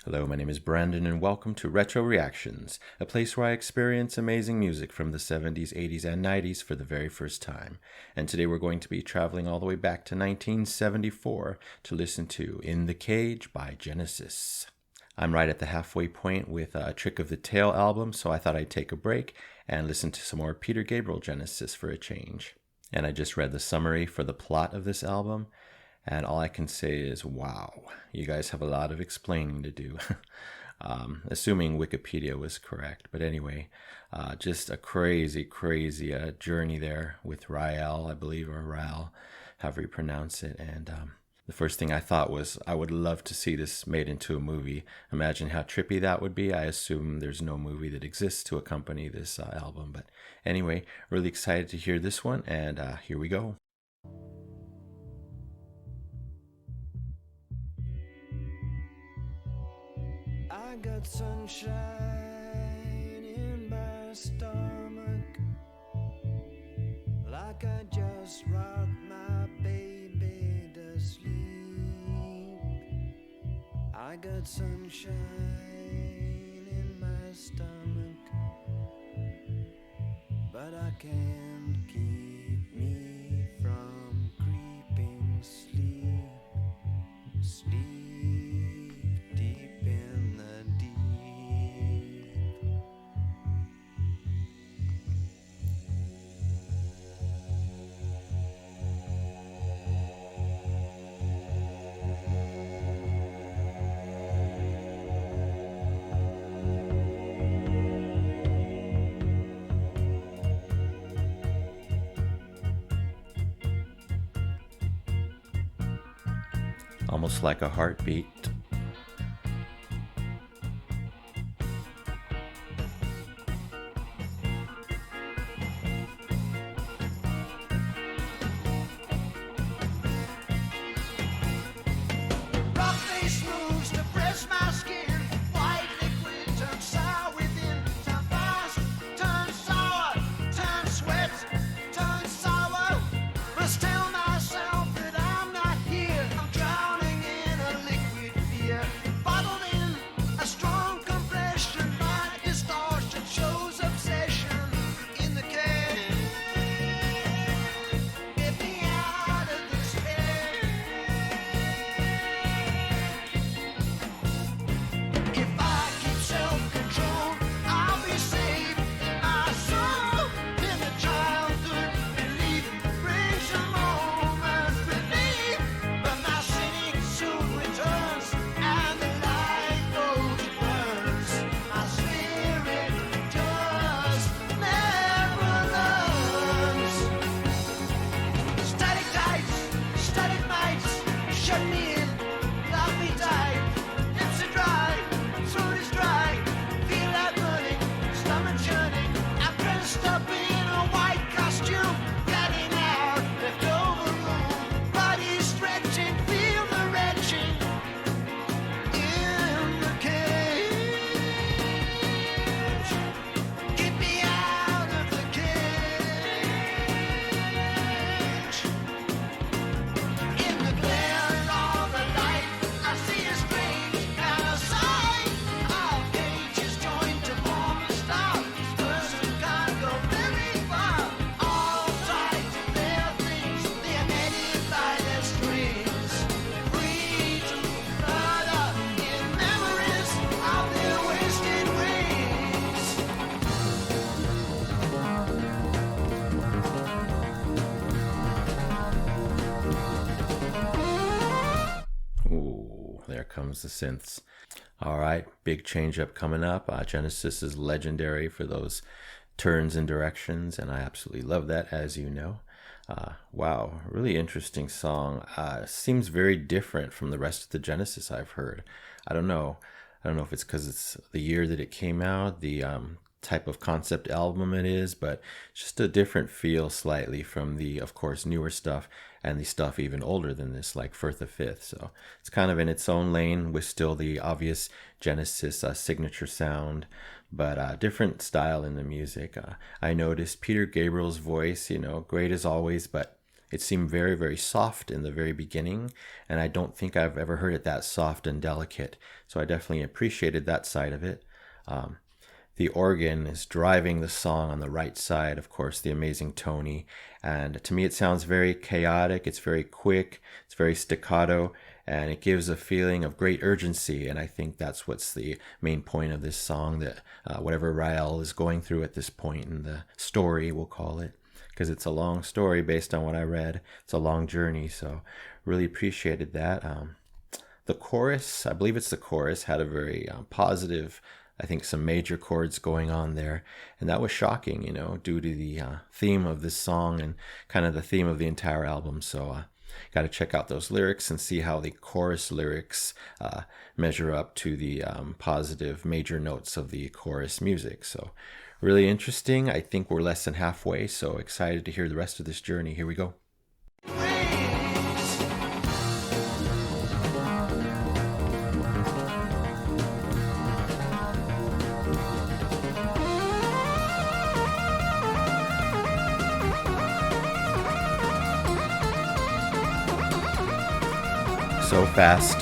Hello, my name is Brandon, and welcome to Retro Reactions, a place where I experience amazing music from the 70s, 80s, and 90s for the very first time. And today we're going to be traveling all the way back to 1974 to listen to In the Cage by Genesis. I'm right at the halfway point with a Trick of the Tail album, so I thought I'd take a break and listen to some more Peter Gabriel Genesis for a change. And I just read the summary for the plot of this album. And all I can say is, wow, you guys have a lot of explaining to do, assuming Wikipedia was correct. But anyway, just a crazy journey there with Rael, I believe, or Rael, however you pronounce it. And the first thing I thought was, I would love to see this made into a movie. Imagine how trippy that would be. I assume there's no movie that exists to accompany this album. But anyway, really excited to hear this one, and here we go. I got sunshine in my stomach, like I just rocked my baby to sleep. I got sunshine in my stomach, but I can't keep me from creeping sleep, deep in the deep. Almost like a heartbeat. Rock face moves to press my skin. White liquid turns sour within. Turn fast, turn sour, turn sweat, turn sour. Must tell myself that I'm not here. I'm drowning in a liquid fear. Bottled in a strong compression. My distortion shows obsession in the cage. Get me out of this bed. If I keep self-control, I'll be safe. My soul in the childhood belief brings a moment's relief, but my cynic soon returns, and the light goes burns. My spirit just never learns. Static mites, shut me in, lock me tight. Lips are dry, throat is dry, feel like running, stomach churning. I'm dressed up in a white costume, getting out, leftover room. Body stretching, feel the retching in the cage. Get me out of the cage. In the glare of the light, I see a strange kind of sight. All cages joined to form a star. Each person can't go very far. All tied to their things, they're netted by their strings. Free to flutter in memories of their wasted wings. Ooh, there comes the synths. All right, big change up coming up. Genesis is legendary for those turns and directions, and I absolutely love that, as you know. Wow, really interesting song. Seems very different from the rest of the Genesis I've heard. I don't know. I don't know if it's because it's the year that it came out, the type of concept album it is, but just a different feel slightly from the, of course, newer stuff and the stuff even older than this, like Firth the Fifth. So it's kind of in its own lane with still the obvious Genesis signature sound, but different style in the music. I noticed Peter Gabriel's voice, great as always, but it seemed very, very soft in the very beginning, and I don't think I've ever heard it that soft and delicate. So I definitely appreciated that side of it. The organ is driving the song on the right side, of course, the amazing Tony. And to me, it sounds very chaotic. It's very quick. It's very staccato. And it gives a feeling of great urgency. And I think that's what's the main point of this song, that whatever Rael is going through at this point in the story, we'll call it, because it's a long story based on what I read. It's a long journey. So really appreciated that. The chorus, I believe it's the chorus, had a very positive, I think, some major chords going on there. And that was shocking, due to the theme of this song and kind of the theme of the entire album. So got to check out those lyrics and see how the chorus lyrics measure up to the positive major notes of the chorus music. So really interesting. I think we're less than halfway, so excited to hear the rest of this journey. Here we go. So fast.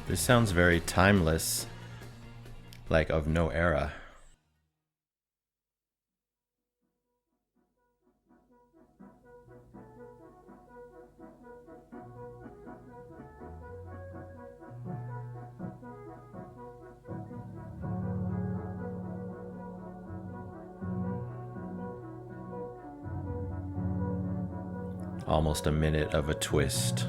This sounds very timeless, like of no era. Almost a minute of a twist.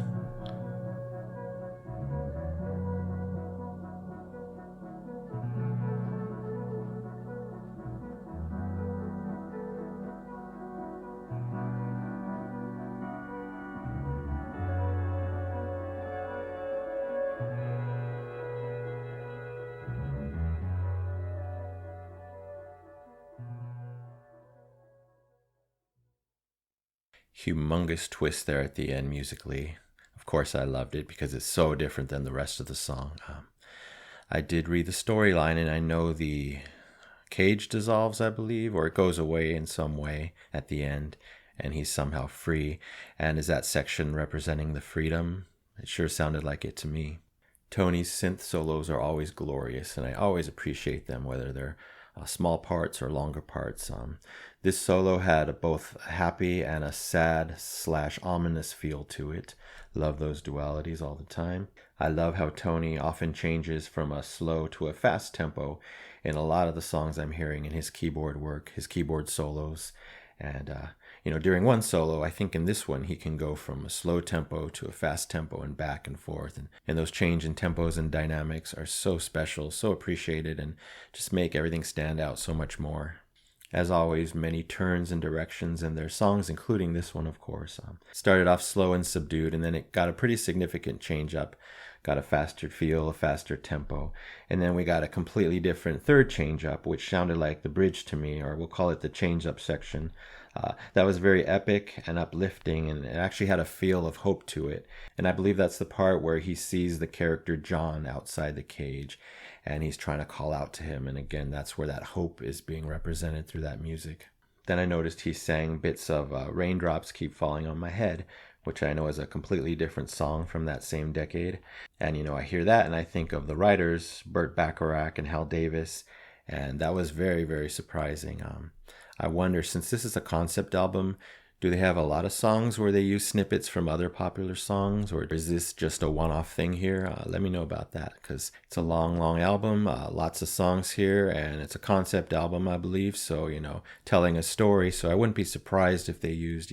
Humongous twist there at the end musically. Of course, I loved it because it's so different than the rest of the song. I did read the storyline, and I know the cage dissolves, I believe, or it goes away in some way at the end, and he's somehow free. And is that section representing the freedom? It sure sounded like it to me. Tony's synth solos are always glorious, and I always appreciate them, whether they're small parts or longer parts. This solo had both a happy and a sad / ominous feel to it. Love those dualities all the time. I love how Tony often changes from a slow to a fast tempo in a lot of the songs I'm hearing in his keyboard work, his keyboard solos. And, during one solo, I think in this one, he can go from a slow tempo to a fast tempo and back and forth. And those change in tempos and dynamics are so special, so appreciated, and just make everything stand out so much more. As always, many turns and directions in their songs, including this one, of course. Started off slow and subdued, and then it got a pretty significant change up. Got a faster feel, a faster tempo. And then we got a completely different third change up, which sounded like the bridge to me, or we'll call it the change up section. That was very epic and uplifting, and it actually had a feel of hope to it. And I believe that's the part where he sees the character John outside the cage, and he's trying to call out to him. And again, that's where that hope is being represented through that music. Then I noticed he sang bits of Raindrops Keep Falling on My Head, which I know is a completely different song from that same decade. And, I hear that and I think of the writers, Burt Bacharach and Hal Davis, and that was very, very surprising. I wonder, since this is a concept album, do they have a lot of songs where they use snippets from other popular songs, or is this just a one-off thing here? Let me know about that, because it's a long, long album, lots of songs here, and it's a concept album, I believe, so, telling a story, so I wouldn't be surprised if they used,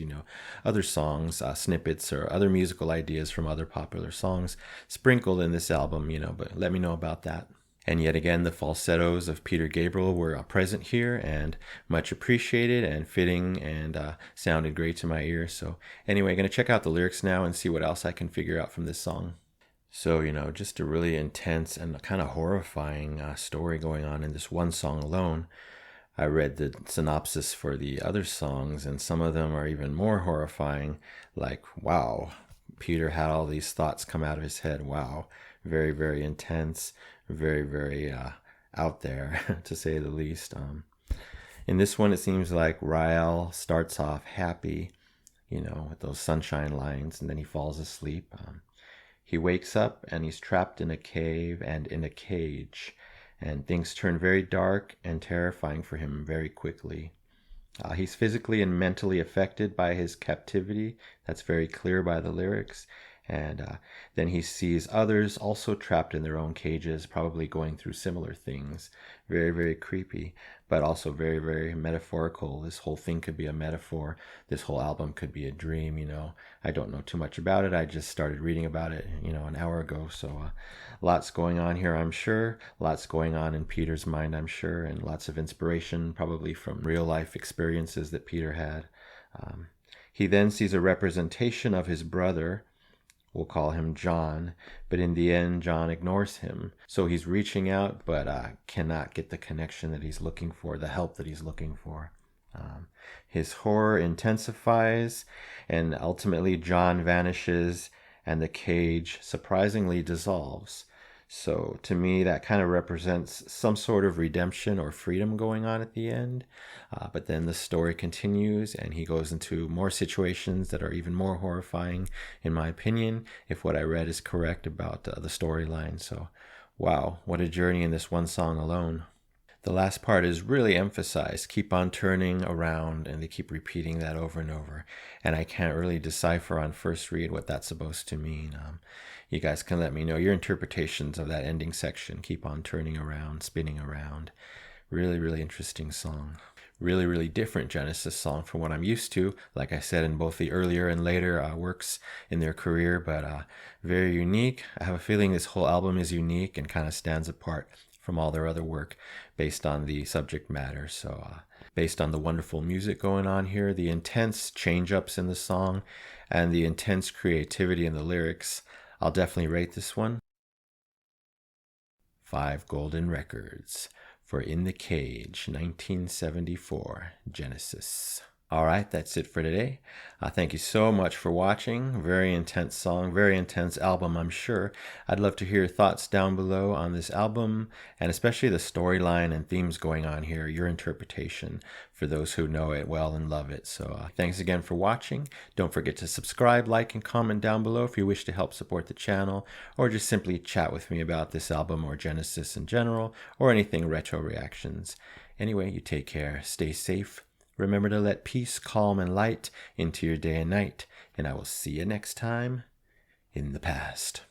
other songs, snippets, or other musical ideas from other popular songs sprinkled in this album, but let me know about that. And yet again, the falsettos of Peter Gabriel were present here and much appreciated and fitting and sounded great to my ears. So anyway, I'm going to check out the lyrics now and see what else I can figure out from this song. So, just a really intense and kind of horrifying story going on in this one song alone. I read the synopsis for the other songs, and some of them are even more horrifying. Like, wow, Peter had all these thoughts come out of his head. Wow, very, very intense. Very, very out there, to say the least. In this one, it seems like Rael starts off happy, with those sunshine lines, and then he falls asleep. He wakes up, and he's trapped in a cave and in a cage, and things turn very dark and terrifying for him very quickly. He's physically and mentally affected by his captivity. That's very clear by the lyrics. And then he sees others also trapped in their own cages, probably going through similar things. Very, very creepy, but also very, very metaphorical. This whole thing could be a metaphor. This whole album could be a dream, I don't know too much about it. I just started reading about it, an hour ago. So lots going on here, I'm sure. Lots going on in Peter's mind, I'm sure. And lots of inspiration, probably from real life experiences that Peter had. He then sees a representation of his brother. We'll call him John, but in the end, John ignores him. So he's reaching out, but cannot get the connection that he's looking for, the help that he's looking for. His horror intensifies, and ultimately John vanishes, and the cage surprisingly dissolves. So to me, that kind of represents some sort of redemption or freedom going on at the end. But then the story continues and he goes into more situations that are even more horrifying, in my opinion, if what I read is correct about the storyline. So, wow, what a journey in this one song alone. The last part is really emphasized. Keep on turning around, and they keep repeating that over and over. And I can't really decipher on first read what that's supposed to mean. You guys can let me know your interpretations of that ending section. Keep on turning around, spinning around. Really, really interesting song. Really, really different Genesis song from what I'm used to, like I said, in both the earlier and later works in their career, but very unique. I have a feeling this whole album is unique and kind of stands apart from all their other work based on the subject matter. So based on the wonderful music going on here, the intense change-ups in the song, and the intense creativity in the lyrics, I'll definitely rate this one 5 golden records for In the Cage, 1974, Genesis. All right, that's it for today. Thank you so much for watching. Very intense song, very intense album, I'm sure. I'd love to hear your thoughts down below on this album, and especially the storyline and themes going on here, your interpretation for those who know it well and love it. So thanks again for watching. Don't forget to subscribe, like, and comment down below if you wish to help support the channel, or just simply chat with me about this album or Genesis in general, or anything retro reactions. Anyway, you take care, stay safe. Remember to let peace, calm, and light into your day and night, and I will see you next time in the past.